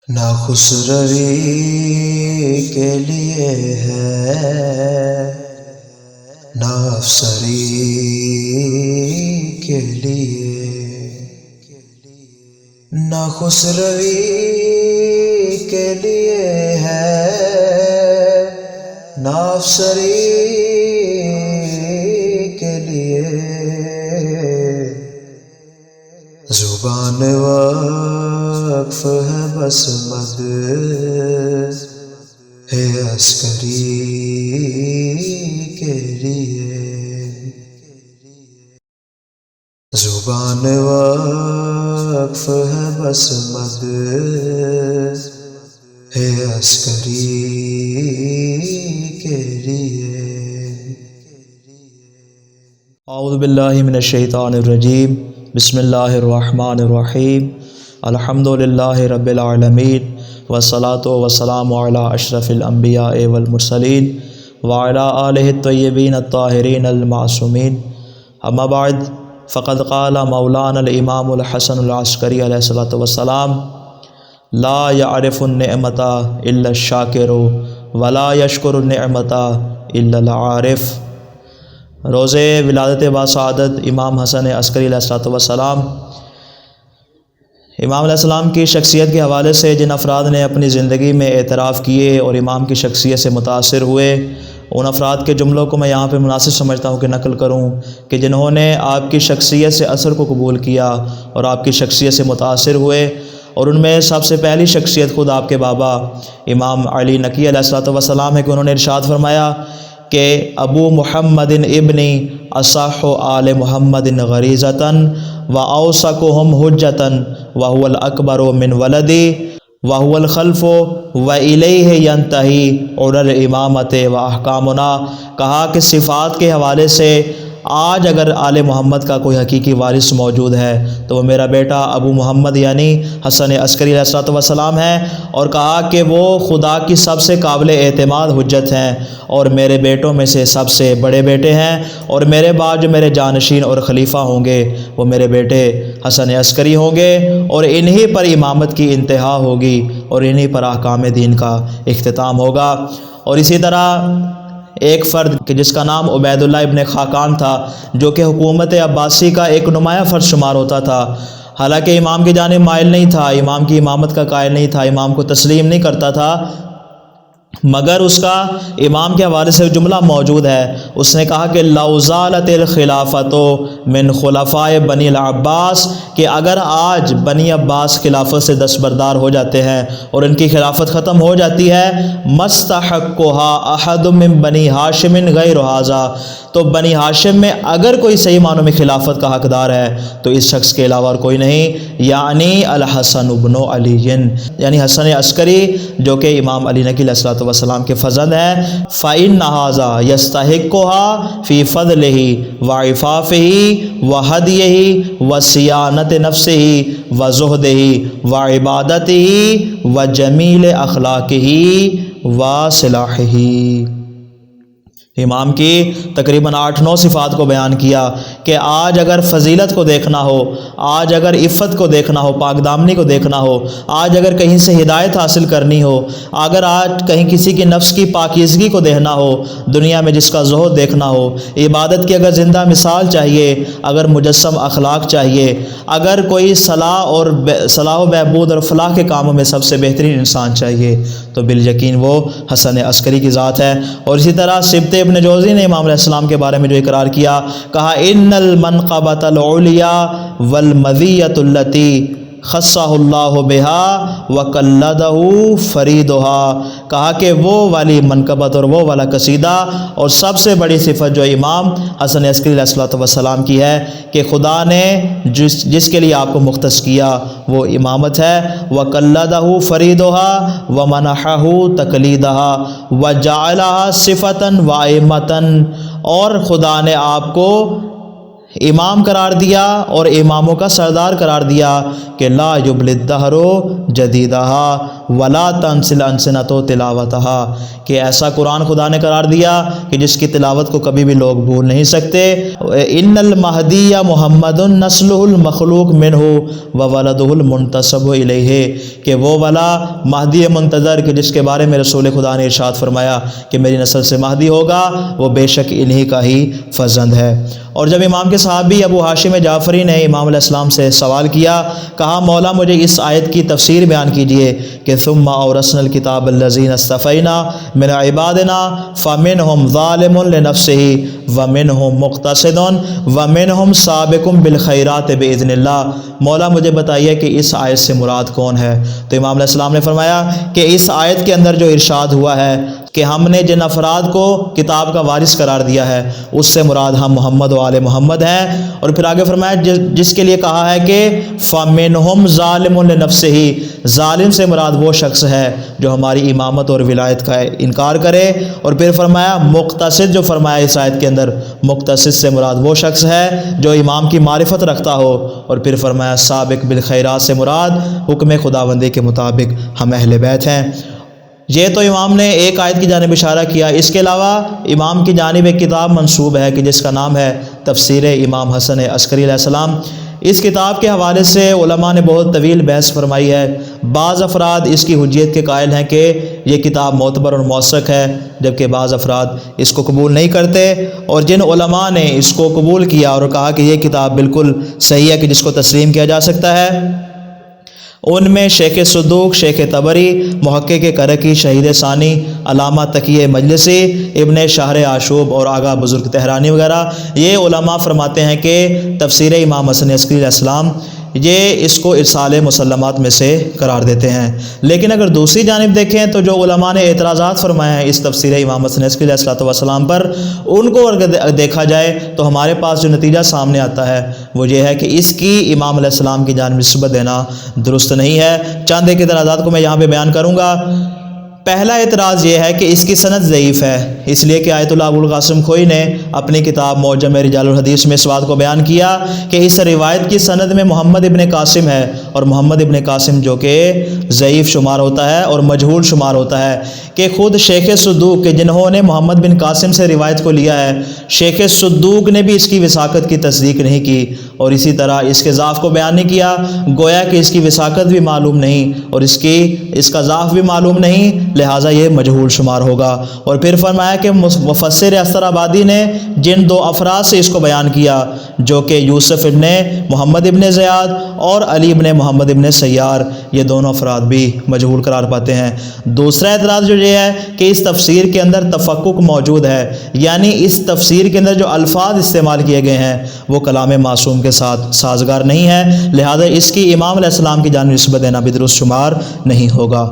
نہ خسروی کے لیے ہے نہ افسری کے لیے، نہ خسروی کے لیے ہے نہ افسری کے لیے، زبان وقف ہے بس مد ہے عسکری کے لیے، زبان وقف ہے بس مد ہے عسکری کے لیے۔ اعوذ باللہ من الشیطان الرجیم، بسم اللہ الرحمن الرحیم، الحمد للہ رب العالمین، والصلاة والسلام علی اشرف الانبیاء والمرسلین وعلی آلہ الطیبین الطاہرین المعصومین، اما بعد فقد قال مولانا الامام الحسن العسکری علیہ الصلاۃ والسلام: لا یعرف النعمت الا الشاکر ولا یشکر النعمت الا العارف۔ روز ولادت باسعادت امام حسن عسکری علیہ الصلاۃ والسلام، امام علیہ السلام کی شخصیت کے حوالے سے جن افراد نے اپنی زندگی میں اعتراف کیے اور امام کی شخصیت سے متاثر ہوئے، ان افراد کے جملوں کو میں یہاں پہ مناسب سمجھتا ہوں کہ نقل کروں کہ جنہوں نے آپ کی شخصیت سے اثر کو قبول کیا اور آپ کی شخصیت سے متاثر ہوئے، اور ان میں سب سے پہلی شخصیت خود آپ کے بابا امام علی نقی علیہ الصلاۃ والسلام ہے کہ انہوں نے ارشاد فرمایا کہ ابو محمد ابنی اصح آل محمد غریزتاً و اوثقہم حجتاً وہو الاکبر من ولدی وہو الخلف و الیہ ینتہی علی الامامت و احکامنا۔ کہا کہ صفات کے حوالے سے آج اگر آل محمد کا کوئی حقیقی وارث موجود ہے تو وہ میرا بیٹا ابو محمد یعنی حسن عسکری علیہ الصلوۃ والسلام ہے، اور کہا کہ وہ خدا کی سب سے قابل اعتماد حجت ہیں اور میرے بیٹوں میں سے سب سے بڑے بیٹے ہیں، اور میرے بعد جو میرے جانشین اور خلیفہ ہوں گے وہ میرے بیٹے حسن عسکری ہوں گے، اور انہی پر امامت کی انتہا ہوگی اور انہی پر احکام دین کا اختتام ہوگا۔ اور اسی طرح ایک فرد کہ جس کا نام عبید اللہ ابن خاقان تھا، جو کہ حکومت عباسی کا ایک نمایاں فرد شمار ہوتا تھا، حالانکہ امام کی جانب مائل نہیں تھا، امام کی امامت کا قائل نہیں تھا، امام کو تسلیم نہیں کرتا تھا، مگر اس کا امام کے حوالے سے جملہ موجود ہے۔ اس نے کہا کہ لو زالت الخلافۃ من خلفاء بنی العباس، کہ اگر آج بنی عباس خلافت سے دستبردار ہو جاتے ہیں اور ان کی خلافت ختم ہو جاتی ہے، مستحقها احد من بنی ہاشم غیر ھذا، تو بنی ہاشم میں اگر کوئی صحیح معنوں میں خلافت کا حقدار ہے تو اس شخص کے علاوہ اور کوئی نہیں، یعنی الحسن بن علی، یعنی حسن عسکری جو کہ امام علی نقی علیہ الصلوۃ والسلام کے فرزند ہیں۔ فإن ھذا یستحقها فی فضلہ وعفافہ وہدیہ وصیانۃ نفسہ وزہدہ وعبادتہ وجمیل اخلاقہ وصلاحہ۔ امام کی تقریباً 8-9 صفات کو بیان کیا کہ آج اگر فضیلت کو دیکھنا ہو، آج اگر عفت کو دیکھنا ہو، پاک دامنی کو دیکھنا ہو، آج اگر کہیں سے ہدایت حاصل کرنی ہو، اگر آج کہیں کسی کی نفس کی پاکیزگی کو دیکھنا ہو، دنیا میں جس کا زہد دیکھنا ہو، عبادت کی اگر زندہ مثال چاہیے، اگر مجسم اخلاق چاہیے، اگر کوئی صلاح و بہبود اور فلاح کے کاموں میں سب سے بہترین انسان چاہیے تو بالیقین وہ حسن عسکری کی ذات ہے۔ اور اسی طرح سبط ابن جوزی نے امام علیہ السلام کے بارے میں جو اقرار کیا، کہا ان المنقبۃ العلیا والمزیۃ التی خصہ اللہ بہا وقلدہ فریدہا، کہا کہ وہ والی منقبت اور وہ والا قصیدہ اور سب سے بڑی صفت جو امام حسن عسکری علیہ الصلوۃ والسلام کی ہے کہ خدا نے جس کے لیے آپ کو مختص کیا وہ امامت ہے، وقلدہ فریدہا ومنحہ تقلیدہا وجعلہا صفۃ وائمۃ، اور خدا نے آپ کو امام قرار دیا اور اماموں کا سردار قرار دیا کہ لا یبل الدہر جدیدہا ولا تنسل انسنۃ تلاوتہا، کہ ایسا قرآن خدا نے قرار دیا کہ جس کی تلاوت کو کبھی بھی لوگ بھول نہیں سکتے۔ ان المہدی محمد نسلہ المخلوق منہ وولدہ المنتسب الیہ، کہ وہ والا مہدی منتظر کہ جس کے بارے میں رسول خدا نے ارشاد فرمایا کہ میری نسل سے مہدی ہوگا، وہ بے شک انہی کا ہی فرزند ہے۔ اور جب امام کے صحابی ابو ہاشم جعفری نے امام علیہ السلام سے سوال کیا، کہا مولا مجھے اس آیت کی تفسیر بیان کیجئے کہ ثم اورثنا الکتاب الذین اصطفینا من عبادنا فمنہم ظالم لنفسہ ومنہم مقتصد ومنہم سابق بالخیرات باذن اللہ۔ مولا مجھے بتائیے کہ اس آیت سے مراد کون ہے؟ تو امام علیہ السلام نے فرمایا کہ اس آیت کے اندر جو ارشاد ہوا ہے کہ ہم نے جن افراد کو کتاب کا وارث قرار دیا ہے اس سے مراد ہم محمد و آل محمد ہیں۔ اور پھر آگے فرمایا جس کے لیے کہا ہے کہ فَمِنْهُمْ ظَالِمٌ لِنَفْسِهِ، ظالم سے مراد وہ شخص ہے جو ہماری امامت اور ولایت کا انکار کرے۔ اور پھر فرمایا مقتصد، جو فرمایا اس آیت کے اندر مقتصد سے مراد وہ شخص ہے جو امام کی معرفت رکھتا ہو۔ اور پھر فرمایا سابق بالخیرات سے مراد حکم خداوندی کے مطابق ہم اہل بیت ہیں۔ یہ تو امام نے ایک آیت کی جانب اشارہ کیا، اس کے علاوہ امام کی جانب ایک کتاب منسوب ہے کہ جس کا نام ہے تفسیر امام حسن عسکری علیہ السلام۔ اس کتاب کے حوالے سے علماء نے بہت طویل بحث فرمائی ہے۔ بعض افراد اس کی حجیت کے قائل ہیں کہ یہ کتاب معتبر اور موثق ہے، جبکہ بعض افراد اس کو قبول نہیں کرتے۔ اور جن علماء نے اس کو قبول کیا اور کہا کہ یہ کتاب بالکل صحیح ہے کہ جس کو تسلیم کیا جا سکتا ہے، ان میں شیخ صدوق، شیخ طبری، محقق کرکی، شہید ثانی، علامہ تقی مجلسی، ابن شہر آشوب اور آغا بزرگ تہرانی وغیرہ یہ علماء فرماتے ہیں کہ تفسیر امام حسن عسکری علیہ السلام یہ اس کو ارسال مسلمات میں سے قرار دیتے ہیں۔ لیکن اگر دوسری جانب دیکھیں تو جو علماء نے اعتراضات فرمائے ہیں اس تفسیر امام حسن عسکری علیہ السلام پر، ان کو اگر دیکھا جائے تو ہمارے پاس جو نتیجہ سامنے آتا ہے وہ یہ ہے کہ اس کی امام علیہ السلام کی جانب نسبت دینا درست نہیں ہے۔ چند ایک اعتراضات کو میں یہاں پہ بیان کروں گا۔ پہلا اعتراض یہ ہے کہ اس کی سند ضعیف ہے، اس لیے کہ آیت اللہ ابو القاسم کھوئی نے اپنی کتاب معجم رجال الحدیث میں اس بات کو بیان کیا کہ اس روایت کی سند میں محمد ابن قاسم ہے، اور محمد ابن قاسم جو کہ ضعیف شمار ہوتا ہے اور مجہول شمار ہوتا ہے، کہ خود شیخ صدوق کہ جنہوں نے محمد بن قاسم سے روایت کو لیا ہے، شیخ صدوق نے بھی اس کی وثاقت کی تصدیق نہیں کی، اور اسی طرح اس کے ضعف کو بیان نہیں کیا، گویا کہ اس کی وثاقت بھی معلوم نہیں اور اس کا ضعف بھی معلوم نہیں، لہٰذا یہ مجہول شمار ہوگا۔ اور پھر فرمایا کہ مفسر استر آبادی نے جن دو افراد سے اس کو بیان کیا جو کہ یوسف ابن محمد ابن زیاد اور علی ابن محمد ابن سیار، یہ دونوں افراد بھی مجہول قرار پاتے ہیں۔ دوسرا اعتراض جو یہ ہے کہ اس تفسیر کے اندر تفکک موجود ہے، یعنی اس تفسیر کے اندر جو الفاظ استعمال کیے گئے ہیں وہ کلام معصوم کے ساتھ سازگار نہیں ہے، لہذا اس کی امام علیہ السلام کی جانب نسبت دینا بھی درست شمار نہیں ہوگا۔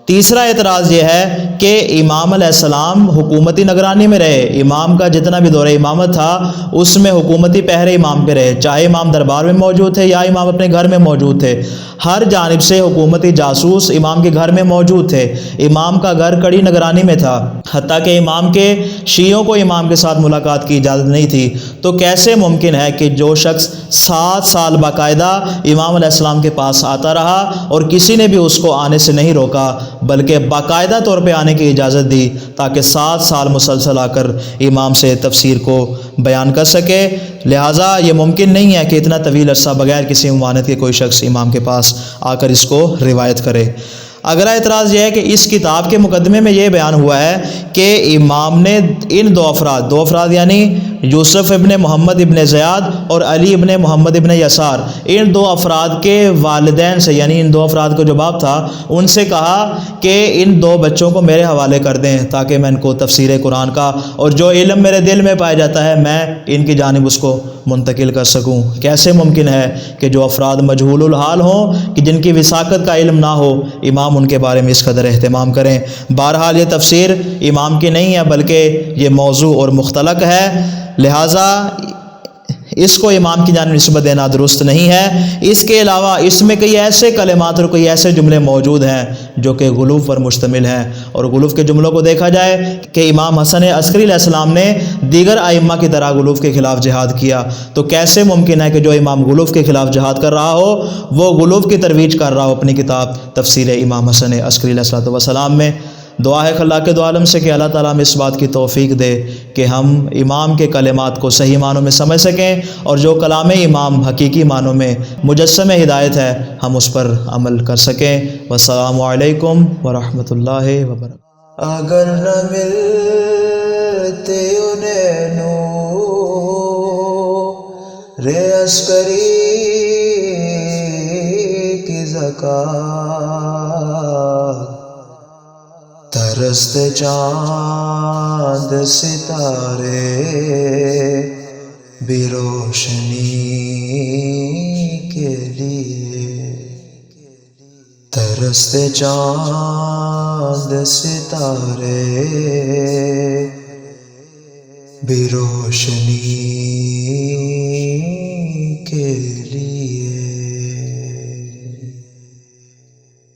تیسرا اعتراض یہ ہے کہ امام علیہ السلام حکومتی نگرانی میں رہے، امام کا جتنا بھی دور امامت تھا اس میں حکومتی پہرے امام پہ رہے، چاہے امام دربار میں موجود تھے یا امام اپنے گھر میں موجود تھے، ہر جانب سے حکومتی جاسوس امام کے گھر میں موجود تھے، امام کا گھر کڑی نگرانی میں تھا، حتیٰ کہ امام کے شیعوں کو امام کے ساتھ ملاقات کی اجازت نہیں تھی۔ تو کیسے ممکن ہے کہ جو شخص 7 سال باقاعدہ امام علیہ السلام کے پاس آتا رہا اور کسی نے بھی اس کو آنے سے نہیں روکا بلکہ باقاعدہ طور پہ آنے کی اجازت دی تاکہ 7 سال مسلسل آ کر امام سے تفسیر کو بیان کر سکے، لہٰذا یہ ممکن نہیں ہے کہ اتنا طویل عرصہ بغیر کسی ممانعت کے کوئی شخص امام کے پاس آ کر اس کو روایت کرے۔ اگلا اعتراض یہ ہے کہ اس کتاب کے مقدمے میں یہ بیان ہوا ہے کہ امام نے ان دو افراد یعنی یوسف ابن محمد ابن زیاد اور علی ابن محمد ابن یسار، ان دو افراد کے والدین سے یعنی ان دو افراد کو جو باپ تھا ان سے کہا کہ ان دو بچوں کو میرے حوالے کر دیں تاکہ میں ان کو تفسیر قرآن کا اور جو علم میرے دل میں پایا جاتا ہے میں ان کی جانب اس کو منتقل کر سکوں۔ کیسے ممکن ہے کہ جو افراد مجہول الحال ہوں کہ جن کی وثاقت کا علم نہ ہو امام ان کے بارے میں اس قدر اہتمام کریں؟ بہرحال یہ تفسیر امام کی نہیں ہے بلکہ یہ موضوع اور مختلق ہے، لہٰذا اس کو امام کی جانب نسبت دینا درست نہیں ہے۔ اس کے علاوہ اس میں کئی ایسے کلمات اور کئی ایسے جملے موجود ہیں جو کہ غلو پر مشتمل ہیں، اور غلو کے جملوں کو دیکھا جائے کہ امام حسن عسکری علیہ السلام نے دیگر ائمہ کی طرح غلو کے خلاف جہاد کیا، تو کیسے ممکن ہے کہ جو امام غلو کے خلاف جہاد کر رہا ہو وہ غلو کی ترویج کر رہا ہو اپنی کتاب تفسیر امام حسن عسکری علیہ السلام میں۔ دعا ہے اللہ کے دو عالم سے کہ اللہ تعالیٰ ہمیں اس بات کی توفیق دے کہ ہم امام کے کلمات کو صحیح معنوں میں سمجھ سکیں، اور جو کلام امام حقیقی معنوں میں مجسم ہدایت ہے ہم اس پر عمل کر سکیں۔ والسلام علیکم ورحمۃ اللہ وبرکاتہ۔ اگر نہ ملتے انہیں نور عسکری کی زکات، ترستے چاند ستارے بھی روشنی کے لیے، ترستے چاند ستارے بھی روشنی کے لیے۔